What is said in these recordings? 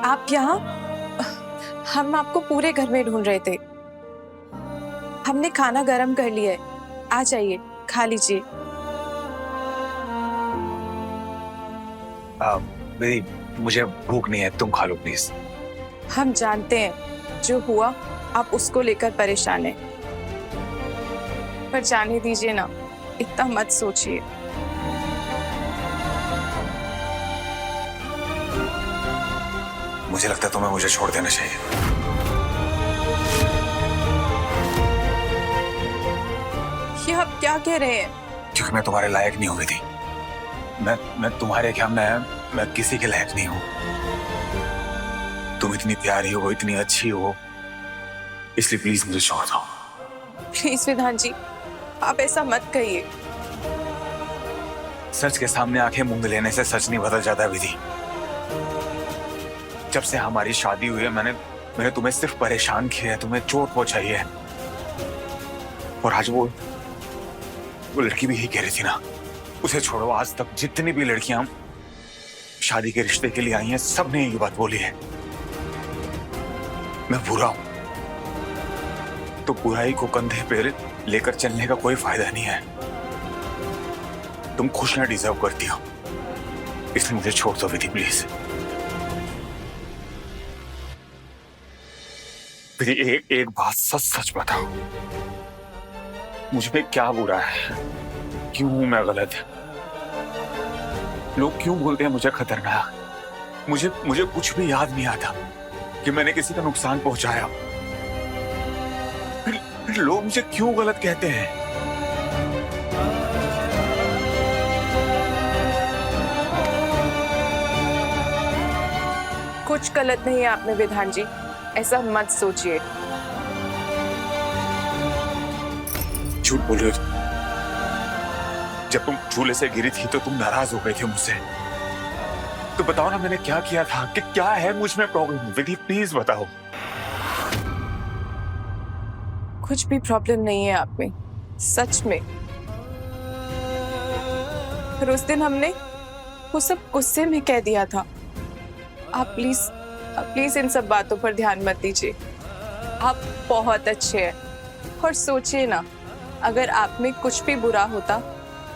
आप यहाँ? हम आपको पूरे घर में ढूंढ रहे थे। हमने खाना गरम कर लिया है, आ जाइए खा लीजिए। मेरी मुझे भूख नहीं है, तुम खा लो प्लीज। हम जानते हैं जो हुआ आप उसको लेकर परेशान हैं, पर जाने दीजिए ना, इतना मत सोचिए। मुझे लगता है तुम्हें मुझे छोड़ देना चाहिए। ये आप क्या कह रहे हैं? क्योंकि मैं तुम्हारे लायक नहीं हुई थी। मैं तुम्हारे क्या, मैं किसी के लायक नहीं हूँ। तुम इतनी प्यारी हो, इतनी अच्छी हो, इसलिए प्लीज मुझे छोड़ दो। प्लीज विधान जी, आप ऐसा मत कहिए। सच के सामने आंखें मूंद लेने से सच नहीं बदल जाता विधि। जब से हमारी शादी हुई है मैंने तुम्हें सिर्फ परेशान किया है, तुम्हें चोट पहुंचाई है। और आज वो लड़की भी यही कह रही थी ना, उसे छोड़ो। आज तक जितनी भी लड़कियां शादी के रिश्ते के लिए आई हैं, सब ने यही बात बोली है, मैं बुरा हूं। तो बुराई को कंधे पे लेकर चलने का कोई फायदा नहीं है। तुम खुशियां डिजर्व करती हो, इसलिए मुझे छोड़ दो विधि प्लीज। विधि एक बात सच सच बताओ, मुझ में क्या बुरा है? क्यों हूं मैं गलत? लोग क्यों बोलते हैं मुझे खतरनाक? मुझे कुछ भी याद नहीं आता कि मैंने किसी का नुकसान पहुंचाया। फिर लोग मुझे क्यों गलत कहते हैं? कुछ गलत नहीं है आप में विधान जी, ऐसा मत सोचिए। झूठ बोल रहे हो। जब तुम झूले से गिरी थी तो तुम नाराज हो गए थे मुझसे। तो बताओ ना मैंने क्या किया था, कि क्या है मुझ में प्रॉब्लम? विधि प्लीज बताओ। कुछ भी प्रॉब्लम नहीं है आप में, सच में। पर उस दिन हमने वो सब गुस्से में कह दिया था। आप प्लीज इन सब बातों पर ध्यान मत दीजिए। आप बहुत अच्छे हैं। और सोचिए ना, अगर आप में कुछ भी बुरा होता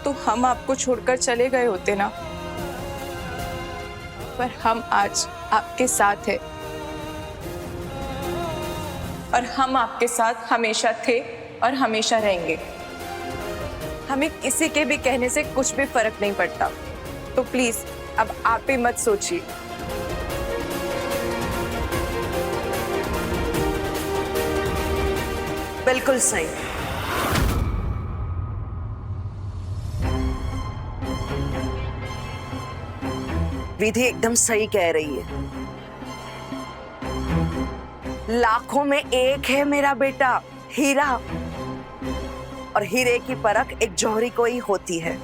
तो हम आपको छोड़कर चले गए होते ना। पर हम आज आपके साथ हैं, और हम आपके साथ हमेशा थे और हमेशा रहेंगे। हमें किसी के भी कहने से कुछ भी फर्क नहीं पड़ता। तो प्लीज अब आप ही मत सोचिए। बिल्कुल सही। विधि एकदम सही कह रही है। लाखों में एक है मेरा बेटा हीरा, और हीरे की परख एक जौहरी को ही होती है।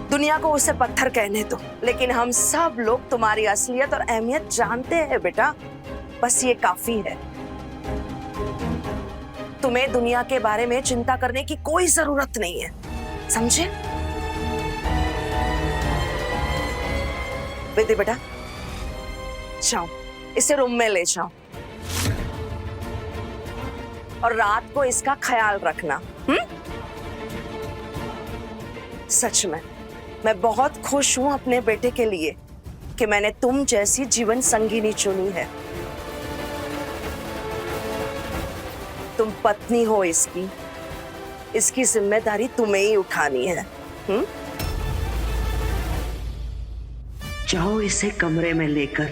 दुनिया को उसे पत्थर कहने दो, लेकिन हम सब लोग तुम्हारी असलियत और अहमियत जानते हैं बेटा। बस ये काफी है। तुम्हें दुनिया के बारे में चिंता करने की कोई जरूरत नहीं है, समझे? विधि बेटा, जाओ इसे रूम में ले जाओ, और रात को इसका ख्याल रखना। सच में मैं बहुत खुश हूं अपने बेटे के लिए कि मैंने तुम जैसी जीवन संगिनी चुनी है। तुम पत्नी हो इसकी जिम्मेदारी तुम्हें ही उठानी है। जाओ इसे कमरे में लेकर,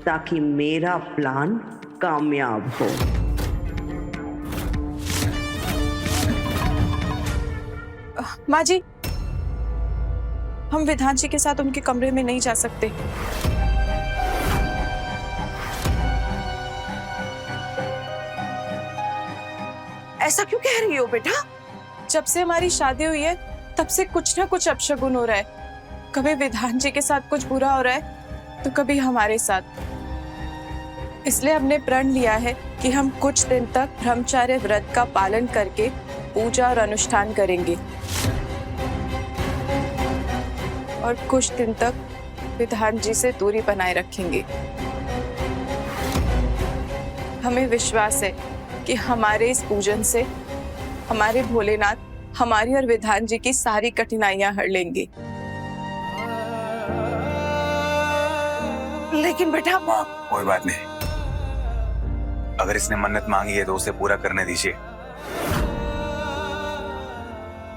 ताकि मेरा प्लान कामयाब हो। माँ जी, हम विधान जी के साथ उनके कमरे में नहीं जा सकते। ऐसा क्यों कह रही हो बेटा? जब से हमारी शादी हुई है तब से कुछ ना कुछ अपशगुन हो रहा है। कभी विधान जी के साथ कुछ बुरा हो रहा है तो कभी हमारे साथ। इसलिए हमने प्रण लिया है कि हम कुछ दिन तक ब्रह्मचर्य व्रत का पालन करके पूजा और अनुष्ठान करेंगे, और कुछ दिन तक विधान जी से दूरी बनाए रखेंगे। हमें विश्वास है कि हमारे इस पूजन से हमारे भोलेनाथ हमारी और विधान जी की सारी कठिनाइयां हर लेंगे। लेकिन बेटा कोई बात नहीं, अगर इसने मन्नत मांगी है तो उसे पूरा करने दीजिए।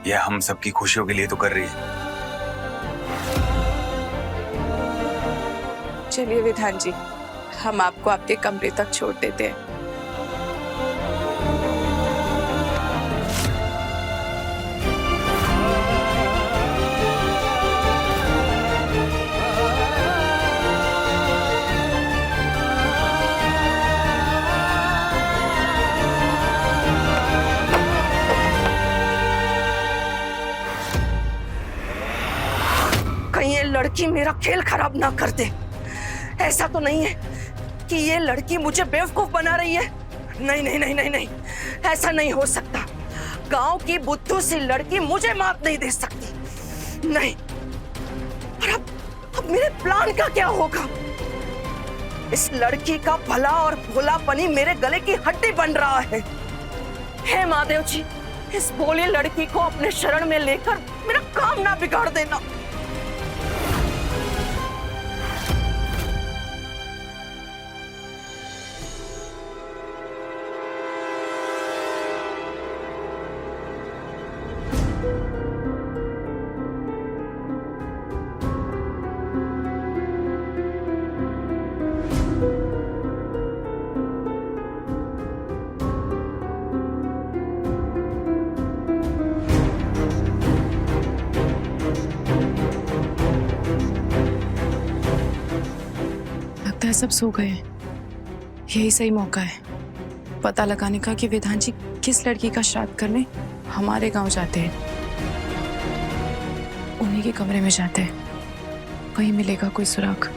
यह हम सबकी खुशियों के लिए तो कर रही है। चलिए विधान जी, हम आपको आपके कमरे तक छोड़ देते हैं। कहीं ये लड़की मेरा खेल खराब ना कर दे। ऐसा तो नहीं है कि ये लड़की मुझे बेवकूफ बना रही है। नहीं नहीं नहीं नहीं नहीं, ऐसा नहीं हो सकता। गांव की बुद्धू सी लड़की मुझे मात नहीं दे सकती। नहीं। और अब मेरे प्लान का क्या होगा? इस लड़की का भला और भोलापनी मेरे गले की हड्डी बन रहा है। हे महादेव जी, इस भोली लड़की को अपने शरण में लेकर मेरा काम ना बिगाड़ देना। सब सो गए। यही सही मौका है पता लगाने का कि विधान जी किस लड़की का श्राद्ध करने हमारे गांव जाते हैं। उन्हीं के कमरे में जाते हैं, वहीं मिलेगा कोई सुराग।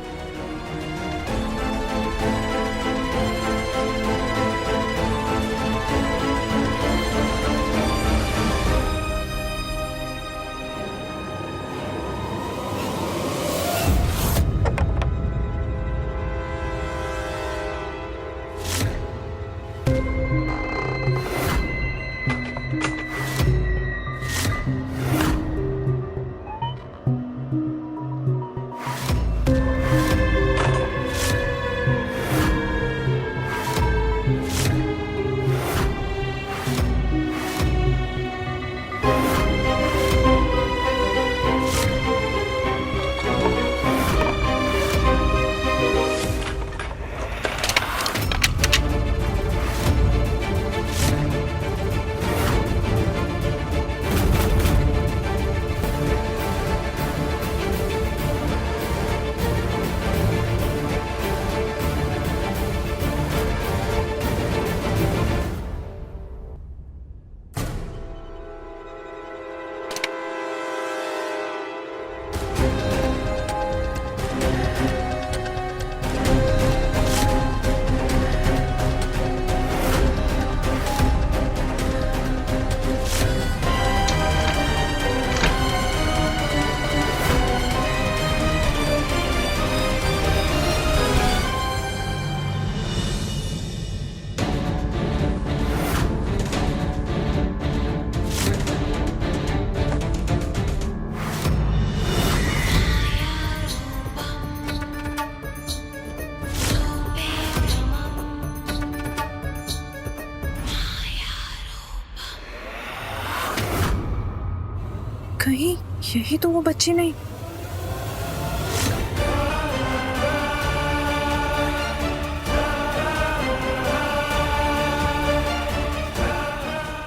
कहीं यही तो वो बच्ची नहीं।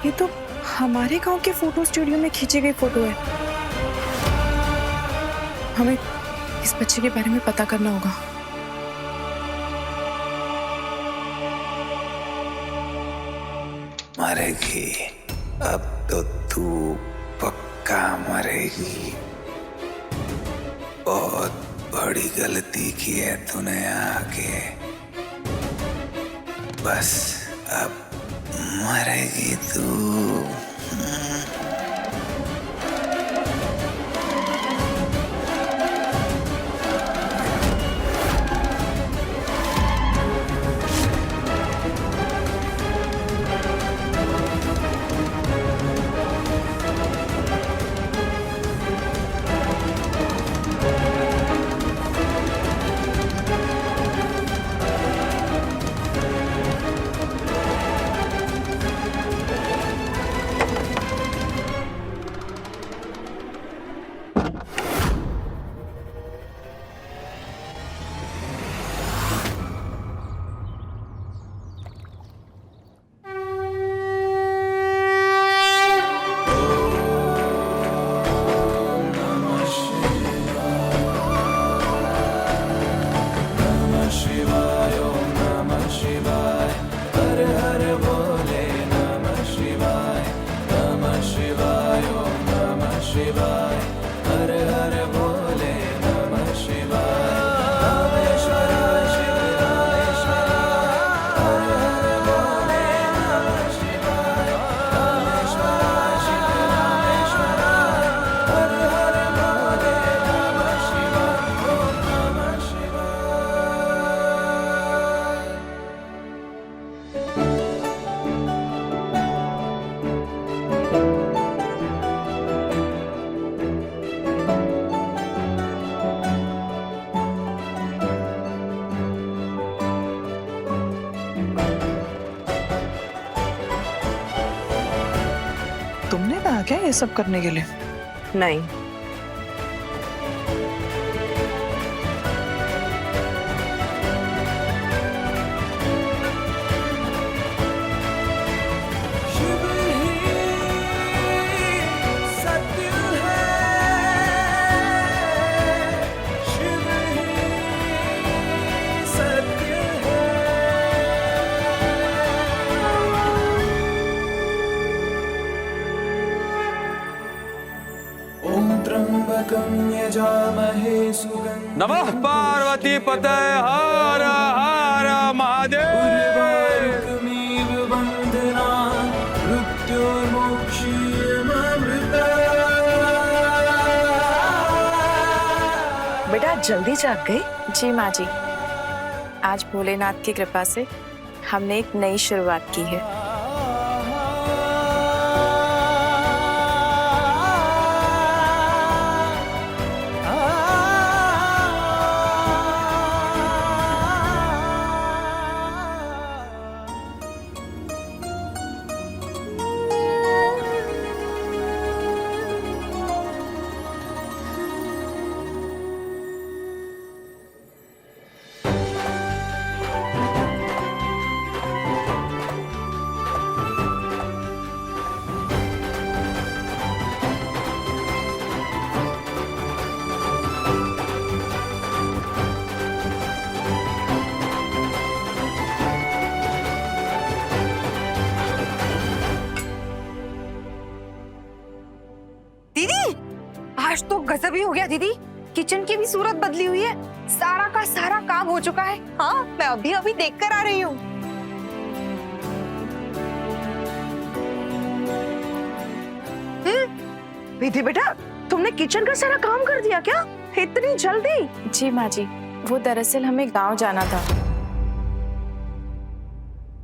ये तो हमारे गांव के फोटो स्टूडियो में खींची गई फोटो है। हमें इस बच्चे के बारे में पता करना होगा। मरेगी, अब तो तू पक्का मरेगी। बहुत बड़ी गलती की है तूने आके, बस अब मरेगी तू। क्या ये सब करने के लिए? नहीं, नमः पार्वती पतये हर हर महादेव। बेटा जल्दी जाग गई। जी माँ जी, आज भोलेनाथ की कृपा से हमने एक नई शुरुआत की है। आज तो गजब ही हो गया दीदी। किचन की भी सूरत बदली हुई है, सारा का सारा काम हो चुका है। हाँ, मैं अभी अभी देख कर आ रही हूँ। विधि बेटा, तुमने किचन का सारा काम कर दिया क्या इतनी जल्दी? जी माँ जी, वो दरअसल हमें गांव जाना था।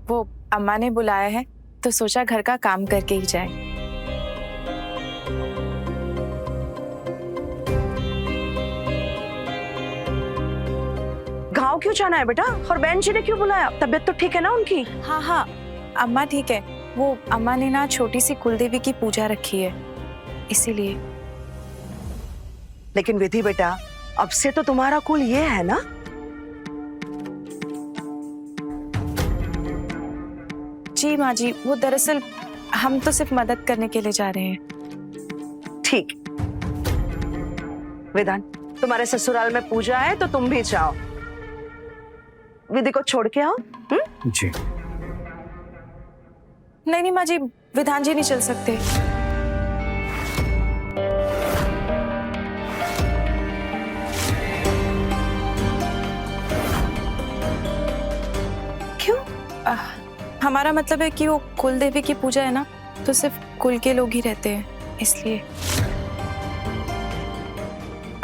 वो अम्मा ने बुलाया है तो सोचा घर का काम करके ही जाए। गाँव क्यों जाना है बेटा? और बहन जी ने क्यों बुलाया? तबीयत तो ठीक है ना उनकी? हाँ हाँ, अम्मा ठीक है। वो अम्मा ने ना छोटी सी कुलदेवी की पूजा रखी है, इसीलिए। लेकिन विधि बेटा, अब से तो तुम्हारा कुल ये है ना? जी माँ जी, वो दरअसल हम तो सिर्फ मदद करने के लिए जा रहे हैं। ठीक। विधान, तुम्हारे ससुराल में पूजा है तो तुम भी जाओ। विधि को छोड़ के आओ। जी। नहीं नहीं माँ जी, विधान जी नहीं चल सकते। क्यों? हमारा मतलब है कि वो कुल देवी की पूजा है ना, तो सिर्फ कुल के लोग ही रहते हैं, इसलिए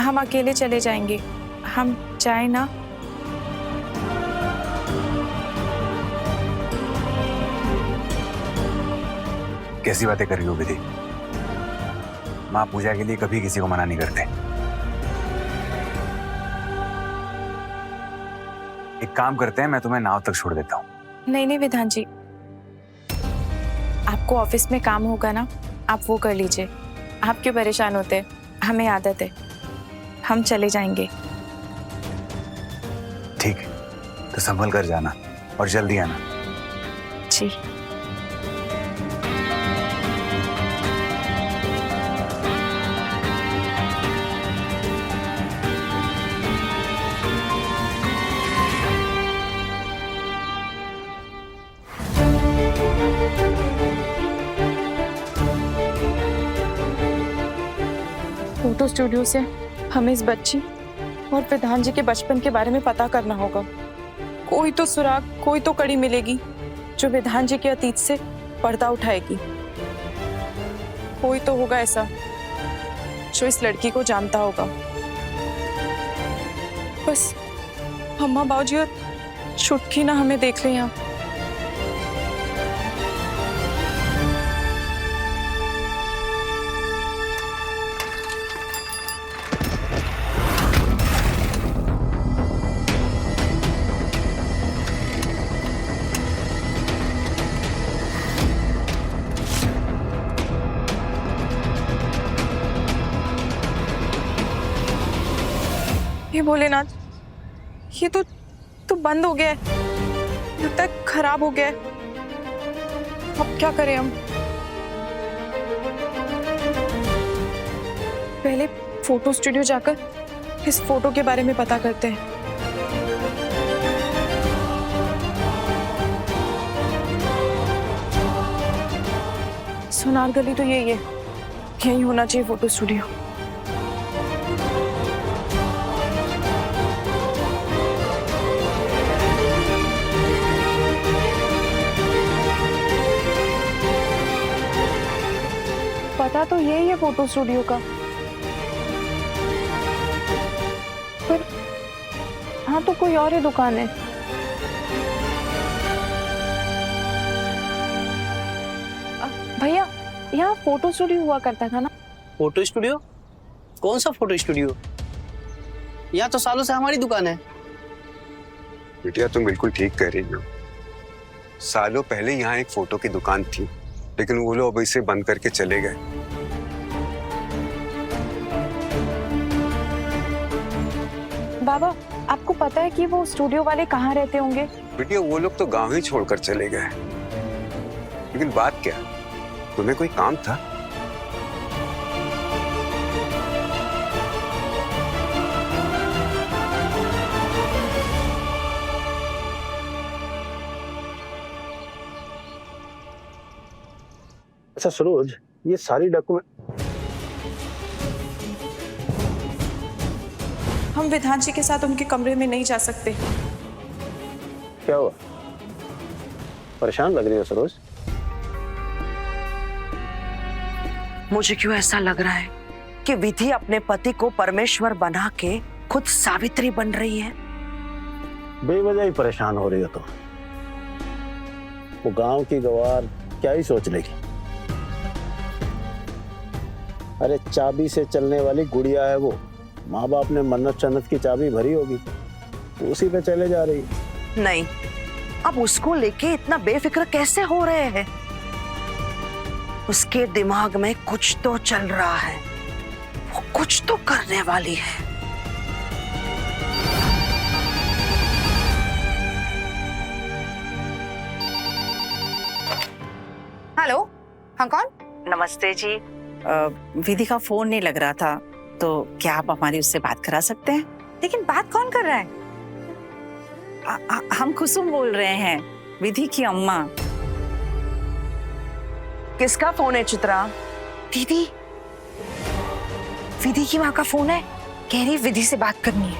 हम अकेले चले जाएंगे। हम जाए ना? कैसी बातें कर रही हो विधि? माँ पूजा के लिए कभी किसी को मना नहीं करते। एक काम करते हैं, मैं तुम्हें नाव तक छोड़ देता हूँ। नहीं नहीं विधान जी, आपको ऑफिस में काम होगा ना, आप वो कर लीजिए। आप क्यों परेशान होते हैं? हमें आदत है, हम चले जाएंगे। ठीक है, तो संभल कर जाना और जल्दी आना। जी। फोटो स्टूडियो से हमें इस बच्ची और विधान जी के बचपन के बारे में पता करना होगा। कोई तो सुराग, कोई तो कड़ी मिलेगी जो विधान जी के अतीत से पर्दा उठाएगी। कोई तो होगा ऐसा जो इस लड़की को जानता होगा। बस अम्मा बाबूजी और छुटकी ना हमें देख लें यहाँ। हे भोलेनाथ, ये तो बंद हो गया है, लगता है खराब हो गया है। अब क्या करें हम? पहले फोटो स्टूडियो जाकर इस फोटो के बारे में पता करते हैं। सोनार गली तो यही है, यही होना चाहिए फोटो स्टूडियो। पता तो यही है फोटो स्टूडियो का, पर हाँ तो कोई और ही दुकान है। भैया, यहाँ फोटो स्टूडियो हुआ करता था ना? Photo studio? कौन सा फोटो स्टूडियो? यहाँ तो सालों से हमारी दुकान है। बिटिया तुम बिल्कुल ठीक कह रही हो। सालों पहले यहाँ एक फोटो की दुकान थी, लेकिन वो लोग अब इसे बंद करके चले गए। बाबा, आपको पता है कि वो स्टूडियो वाले कहाँ रहते होंगे? बिटिया वो लोग तो गांव ही छोड़कर चले गए, लेकिन बात क्या, तुम्हें कोई काम था? अच्छा सरोज, ये सारी डॉक्यूमेंट हम विधान जी के साथ उनके कमरे में नहीं जा सकते। क्या हुआ? परेशान लग रही हो सरोज? मुझे क्यों ऐसा लग रहा है कि विधि अपने पति को परमेश्वर बना के खुद सावित्री बन रही है। बेवजह ही परेशान हो रही हो तुम। वो गांव की गवार क्या ही सोच लेगी। अरे चाबी से चलने वाली गुड़िया है वो, माँ बाप ने मन्नत चन्नत की चाबी भरी होगी, तो उसी पे चले जा रही। नहीं, अब उसको लेके इतना बेफिक्र कैसे हो रहे हैं? उसके दिमाग में कुछ तो चल रहा है, वो कुछ तो करने वाली है। हेलो, हाँ कौन? नमस्ते जी। विधि का फोन नहीं लग रहा था, तो क्या आप हमारी उससे बात करा सकते हैं? लेकिन बात कौन कर रहा है? हम कुसुम बोल रहे हैं, विधि की अम्मा। किसका फोन है चित्रा? दीदी, विधि की माँ का फोन है, कह रही विधि से बात करनी है।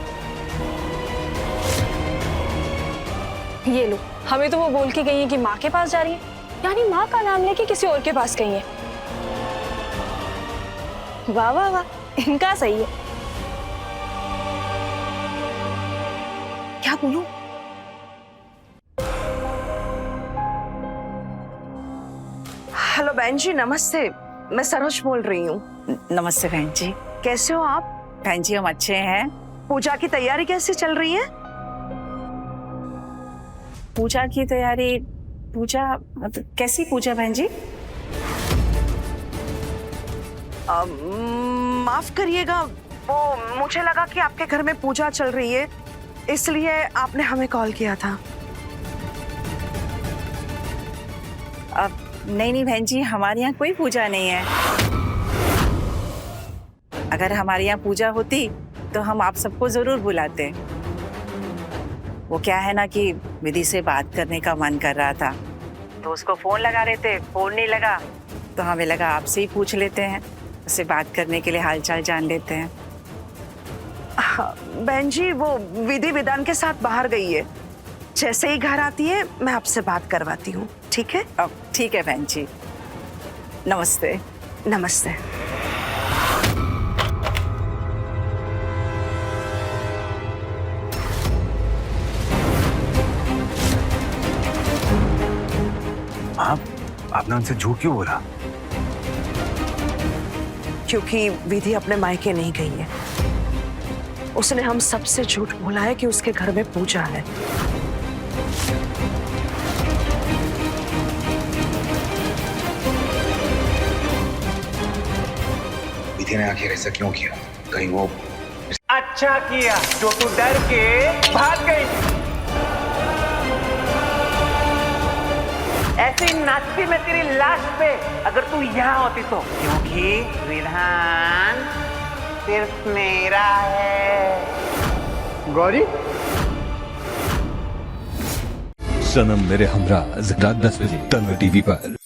ये लो, हमें तो वो बोल के गई है कि माँ के पास जा रही है, यानी माँ का नाम लेके किसी और के पास गई है। वाह वाह वाह, इनका सही है। क्या बोलूं? हेलो बहन जी, नमस्ते। मैं सरोज बोल रही हूँ। नमस्ते बहन जी। कैसे हो आप? बहन जी हम अच्छे हैं। पूजा की तैयारी कैसे चल रही है? पूजा की तैयारी? पूजा मतलब कैसी पूजा बहन जी? माफ करिएगा, वो मुझे लगा कि आपके घर में पूजा चल रही है, इसलिए आपने हमें कॉल किया था। अब नहीं बहन जी, हमारे यहाँ कोई पूजा नहीं है। अगर हमारे यहाँ पूजा होती तो हम आप सबको जरूर बुलाते। वो क्या है ना कि विधि से बात करने का मन कर रहा था, तो उसको फोन लगा रहे थे, फोन नहीं लगा तो हमें लगा आपसे ही पूछ लेते हैं, उससे बात करने के लिए हालचाल जान लेते हैं। बहन जी, वो विधि विधान के साथ बाहर गई है, जैसे ही घर आती है मैं आपसे बात करवाती हूँ, ठीक है? अब ठीक है बहन जी, नमस्ते। नमस्ते। आपने उनसे झूठ क्यों बोला? क्योंकि विधि अपने मायके नहीं गई है। उसने हम सबसे झूठ बोला है कि उसके घर में पूजा है। विधि ने आखिर ऐसा क्यों किया? कहीं वो... अच्छा किया जो तू डर के भाग गई। ऐसी नाचती मैं तेरी लाश पे अगर तू यहाँ होती तो, क्योंकि विधान सिर्फ मेरा है। गौरी सनम मेरे हमरा रात 10 बजे तन्वर टीवी पर।